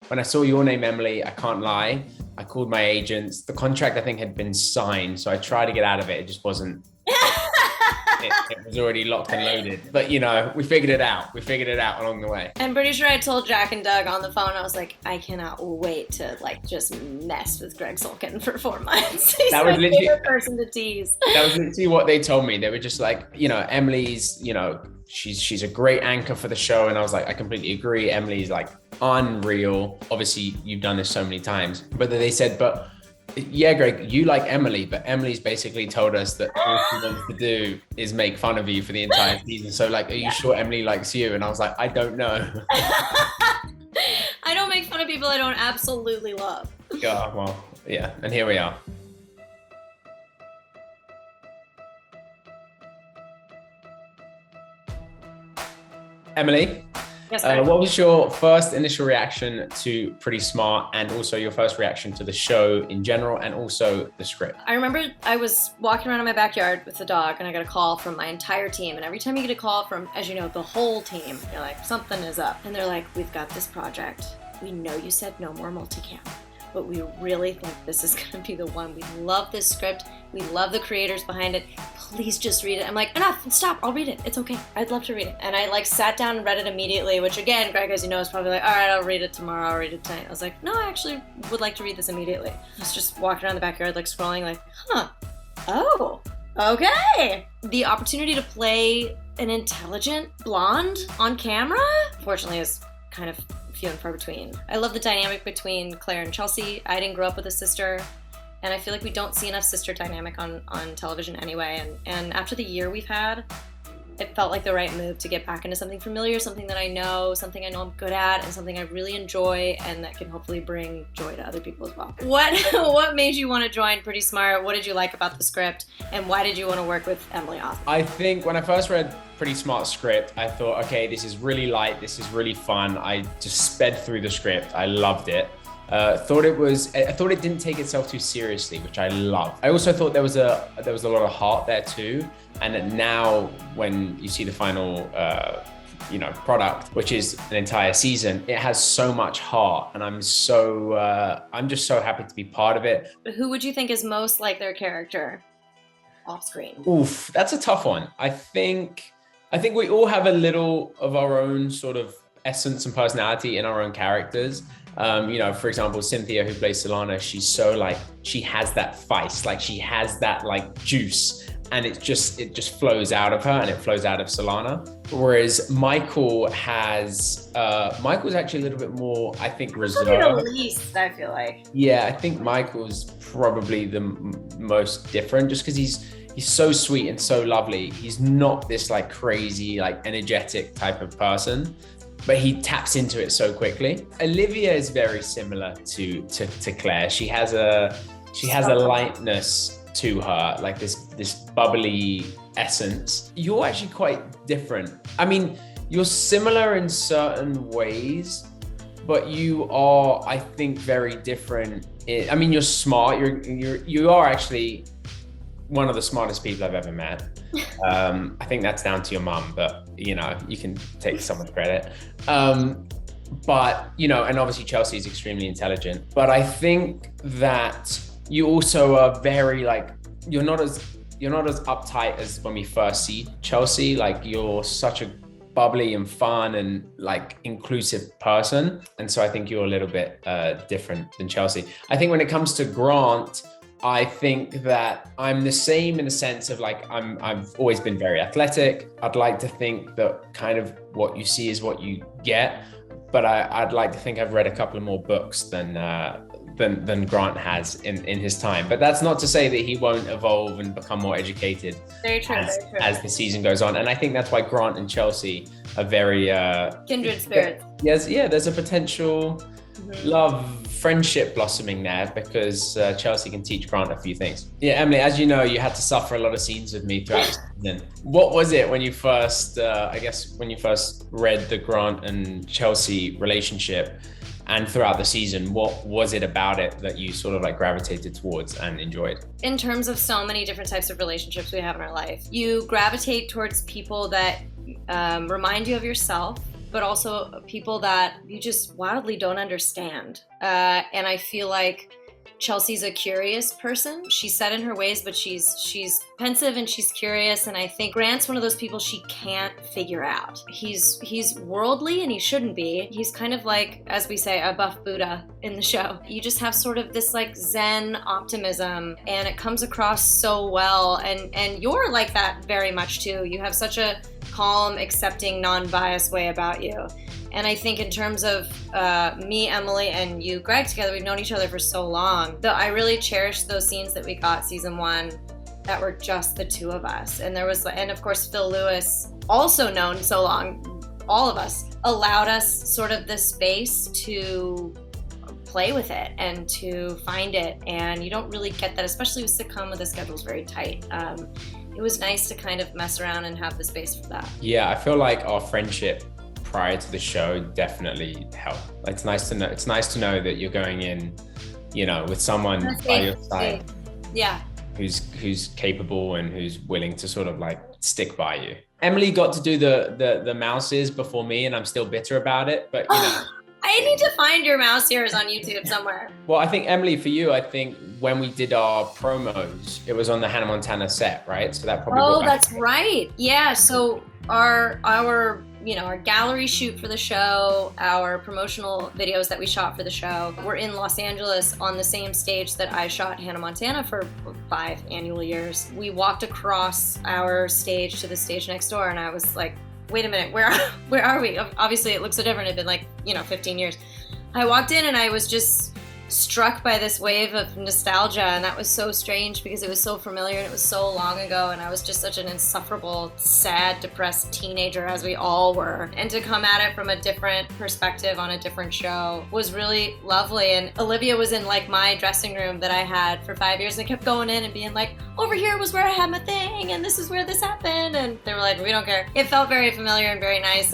when I saw your name, Emily, I can't lie, I called my agents. The contract, I think, had been signed, so I tried to get out of it. It just wasn't. It was already locked and loaded. But, you know, we figured it out. We figured it out along the way. I'm pretty sure I told Jack and Doug on the phone, I was like, I cannot wait to, like, just mess with Gregg Sulkin for 4 months. He's That was my literally favorite person to tease. That was literally what they told me. They were just like, you know, Emily's, you know, she's a great anchor for the show. And I was like, I completely agree. Emily's like unreal. Obviously, you've done this so many times. But then they said, but yeah, Greg, you like Emily, but Emily's basically told us that all she wants to do is make fun of you for the entire season. So like, are you sure Emily likes you? And I was like, I don't know. I don't make fun of people I don't absolutely love. Yeah, well, yeah. And here we are. Emily, Yes, what was your first initial reaction to Pretty Smart, and also your first reaction to the show in general, and also the script? I remember I was walking around in my backyard with the dog, and I got a call from my entire team. And every time you get a call from, as you know, the whole team, you're like, something is up. And they're like, we've got this project. We know you said no more multicam, but we really think this is gonna be the one. We love this script. We love the creators behind it. Please just read it. I'm like, enough, stop, I'll read it. It's okay, I'd love to read it. And I like sat down and read it immediately, which again, Greg, as you know, is probably like, all right, I'll read it tomorrow, I'll read it tonight. I was like, no, I actually would like to read this immediately. I was just walking around the backyard, like scrolling, like, oh, okay. The opportunity to play an intelligent blonde on camera, fortunately, is kind of few and far between. I love the dynamic between Claire and Chelsea. I didn't grow up with a sister, and I feel like we don't see enough sister dynamic on television anyway. And after the year we've had, it felt like the right move to get back into something familiar, something that I know I'm good at, and something I really enjoy, and that can hopefully bring joy to other people as well. What made you want to join Pretty Smart? What did you like about the script, and why did you want to work with Emily Osment? I think when I first read Pretty Smart script, I thought, okay, this is really light, this is really fun. I just sped through the script. I loved it. I thought it didn't take itself too seriously, which I love. I also thought there was a lot of heart there too. And that now when you see the final, product, which is an entire season, it has so much heart, and I'm just so happy to be part of it. Who would you think is most like their character off screen? Oof, that's a tough one. I think we all have a little of our own sort of essence and personality in our own characters. For example, Cynthia, who plays Solana, she has that feist, like she has that like juice, and it just flows out of her, and it flows out of Solana. Whereas Michael's actually a little bit more, I think, reserved. Probably the least, I feel like. Yeah, I think Michael's probably the most different, just because he's so sweet and so lovely. He's not this like crazy, like energetic type of person, but he taps into it so quickly. Olivia is very similar to Claire. She has a lightness to her, like this bubbly essence. You're actually quite different. I mean, you're similar in certain ways, but you are, I think, very different. You're smart. You are actually one of the smartest people I've ever met. I think that's down to your mum, but you can take some of the credit. But and obviously Chelsea is extremely intelligent. But I think that you also are very you're not as uptight as when we first see Chelsea. Like, you're such a bubbly and fun and like inclusive person, and so I think you're a little bit different than Chelsea. I think when it comes to Grant, I think that I'm the same in the sense of like I've always been very athletic. I'd like to think that kind of what you see is what you get, but I'd like to think I've read a couple of more books than Grant has in his time. But that's not to say that he won't evolve and become more educated as the season goes on. And I think that's why Grant and Chelsea are very kindred spirits. Yes, yeah, there's a potential love, friendship blossoming there, because Chelsea can teach Grant a few things. Yeah, Emily, as you know, you had to suffer a lot of scenes with me throughout the season. What was it when you first, when you first read the Grant and Chelsea relationship, and throughout the season, what was it about it that you sort of like gravitated towards and enjoyed? In terms of so many different types of relationships we have in our life, you gravitate towards people that remind you of yourself, but also people that you just wildly don't understand. And I feel like Chelsea's a curious person. She's set in her ways, but she's pensive and she's curious. And I think Grant's one of those people she can't figure out. He's worldly and he shouldn't be. He's kind of like, as we say, a buff Buddha in the show. You just have sort of this like Zen optimism, and it comes across so well. And you're like that very much too. You have such a calm, accepting, non-biased way about you. And I think in terms of me, Emily, and you, Gregg, together, we've known each other for so long. Though I really cherish those scenes that we got season 1 that were just the two of us. And and of course, Phil Lewis, also known so long, all of us, allowed us sort of this space to play with it and to find it. And you don't really get that, especially with sitcom, where the schedule's very tight. It was nice to kind of mess around and have the space for that. Yeah, I feel like our friendship prior to the show definitely helped. It's nice to know. It's nice to know that you're going in, with someone by your side, yeah, who's capable and who's willing to sort of like stick by you. Emily got to do the mouses before me, and I'm still bitter about it. But I need to find your mouse ears on YouTube somewhere. Well, I think Emily, for you, I think when we did our promos, it was on the Hannah Montana set, right? So that probably. Oh, that's right. Yeah. So our gallery shoot for the show, our promotional videos that we shot for the show, were in Los Angeles on the same stage that I shot Hannah Montana for 5 annual years. We walked across our stage to the stage next door, and I was like, wait a minute, where are we? Obviously it looks so different. It'd been like, 15 years. I walked in and I was just struck by this wave of nostalgia, and that was so strange because it was so familiar and it was so long ago, and I was just such an insufferable, sad, depressed teenager, as we all were. And to come at it from a different perspective on a different show was really lovely. And Olivia was in like my dressing room that I had for 5 years, and I kept going in and being like, over here was where I had my thing, and this is where this happened, and they were like, we don't care. It felt very familiar and very nice.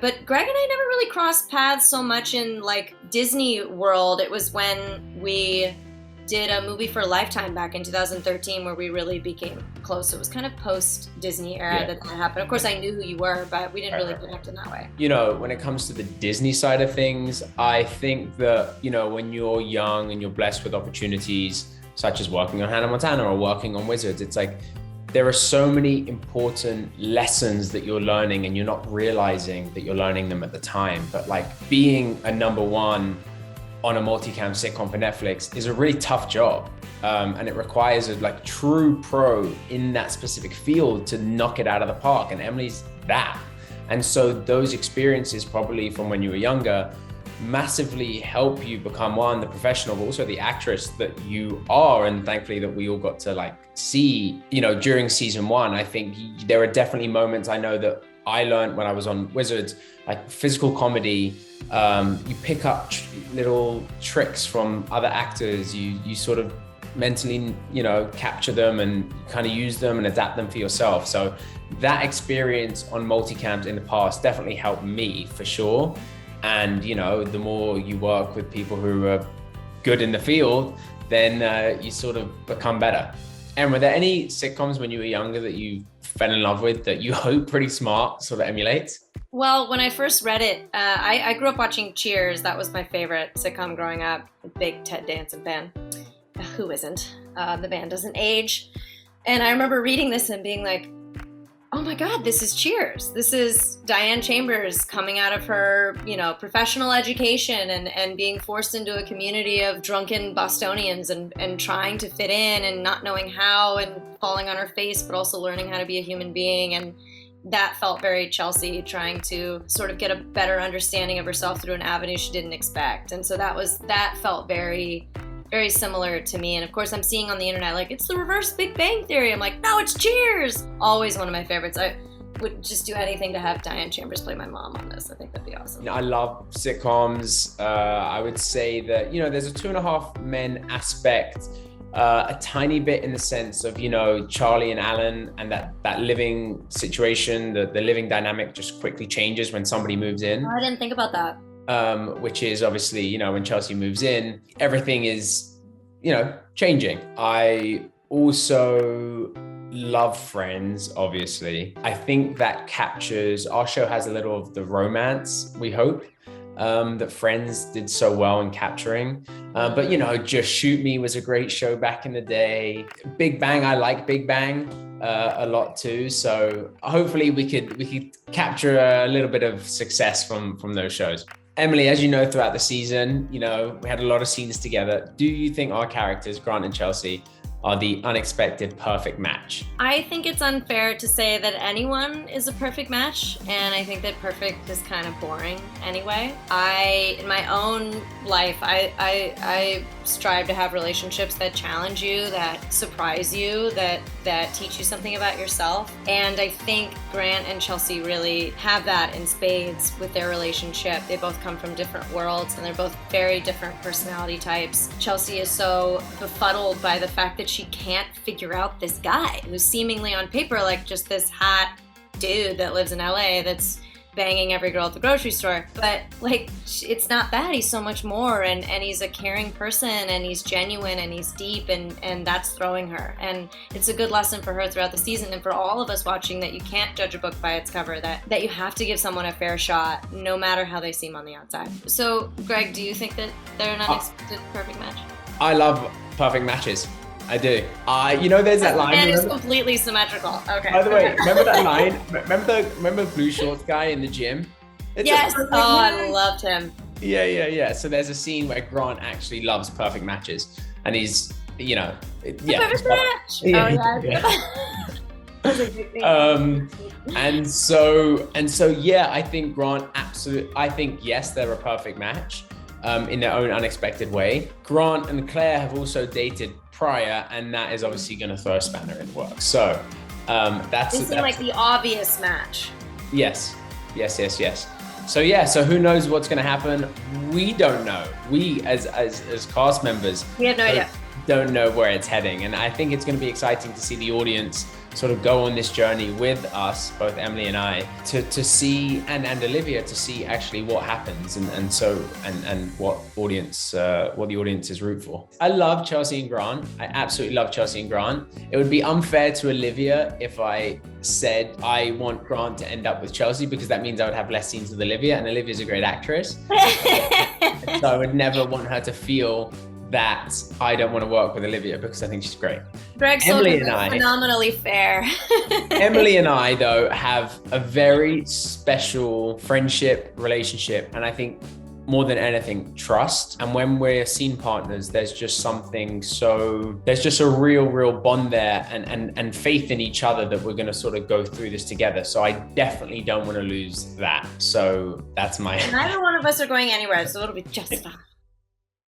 But Gregg and I never really crossed paths so much in like Disney World. It was when we did a movie for Lifetime back in 2013 where we really became close. It was kind of post-Disney era that happened. Of course, I knew who you were, but we didn't really connect in that way. When it comes to the Disney side of things, I think that, when you're young and you're blessed with opportunities, such as working on Hannah Montana or working on Wizards, it's like, there are so many important lessons that you're learning and you're not realizing that you're learning them at the time. But like being a number one on a multicam sitcom for Netflix is a really tough job. And it requires a like true pro in that specific field to knock it out of the park. And Emily's that. And so those experiences probably from when you were younger massively help you become the professional, but also the actress that you are. And thankfully that we all got to like see, during season 1, I think there are definitely moments I know that I learned when I was on Wizards, like physical comedy. You pick up little tricks from other actors. You sort of mentally, capture them and kind of use them and adapt them for yourself. So that experience on multicams in the past definitely helped me for sure. And, the more you work with people who are good in the field, then you sort of become better. And were there any sitcoms when you were younger that you fell in love with that you hope Pretty Smart sort of emulates? Well, when I first read it, I grew up watching Cheers. That was my favorite sitcom growing up. A big Ted Danson fan. Who isn't? The band doesn't age. And I remember reading this and being like, oh my God, this is Cheers. This is Diane Chambers coming out of her, professional education and being forced into a community of drunken Bostonians and trying to fit in and not knowing how and falling on her face, but also learning how to be a human being. And that felt very Chelsea, trying to sort of get a better understanding of herself through an avenue she didn't expect. And so that felt very, very similar to me. And of course I'm seeing on the internet, like, it's the reverse Big Bang Theory. I'm like, no, it's Cheers. Always one of my favorites. I would just do anything to have Diane Chambers play my mom on this. I think that'd be awesome. I love sitcoms. I would say that, there's a 2.5 Men aspect, a tiny bit in the sense of, Charlie and Alan and that living situation, the living dynamic just quickly changes when somebody moves in. Oh, I didn't think about that. Which is obviously, when Chelsea moves in, everything is, changing. I also love Friends, obviously. I think that captures, our show has a little of the romance, we hope, that Friends did so well in capturing. But you know, Just Shoot Me was a great show back in the day. Big Bang, I like Big Bang a lot too. So hopefully we could capture a little bit of success from those shows. Emily, as you know, throughout the season, you know, we had a lot of scenes together. Do you think our characters, Grant and Chelsea, are the unexpected perfect match? I think it's unfair to say that anyone is a perfect match, and I think that perfect is kind of boring anyway. In my own life, I strive to have relationships that challenge you, that surprise you, that teach you something about yourself. And I think Grant and Chelsea really have that in spades with their relationship. They both come from different worlds, and they're both very different personality types. Chelsea is so befuddled by the fact that she can't figure out this guy who's seemingly on paper like just this hot dude that lives in LA that's banging every girl at the grocery store. But like, it's not that. He's so much more, and he's a caring person, and he's genuine, and he's deep, and that's throwing her. And it's a good lesson for her throughout the season, and for all of us watching, that you can't judge a book by its cover, that you have to give someone a fair shot, no matter how they seem on the outside. So, Greg, do you think that they're an unexpected perfect match? I love perfect matches. I do. You know, there's that line. And it's completely symmetrical. Okay. By the way, remember that line? Remember the blue shorts guy in the gym? Yes. I loved him. Yeah. So there's a scene where Grant actually loves perfect matches, and he's, you know, perfect match. And so yeah, I think Grant I think yes, they're a perfect match. In their own unexpected way. Grant and Claire have also dated prior, and that is obviously going to throw a spanner in the works. So that's like the obvious match. Yes. So yeah, so who knows what's going to happen? We don't know. We as cast members, we have no idea. Don't know where it's heading, and I think it's going to be exciting to see the audience sort of go on this journey with us, both Emily and I, to see, and Olivia, to see actually what happens, and what the audiences root for. I love Chelsea and Grant. I absolutely love Chelsea and Grant. It would be unfair to Olivia if I said I want Grant to end up with Chelsea, because that means I would have less scenes with Olivia, and Olivia's a great actress. So I would never want her to feel that I don't want to work with Olivia, because I think she's great. Gregg Sulkin is phenomenally fair. Emily and I, though, have a very special friendship, relationship, and I think more than anything, trust. And when we're scene partners, there's just a real bond there, and faith in each other that we're going to sort of go through this together. So I definitely don't want to lose that. So that's my... Neither one of us are going anywhere, so it'll be just fine.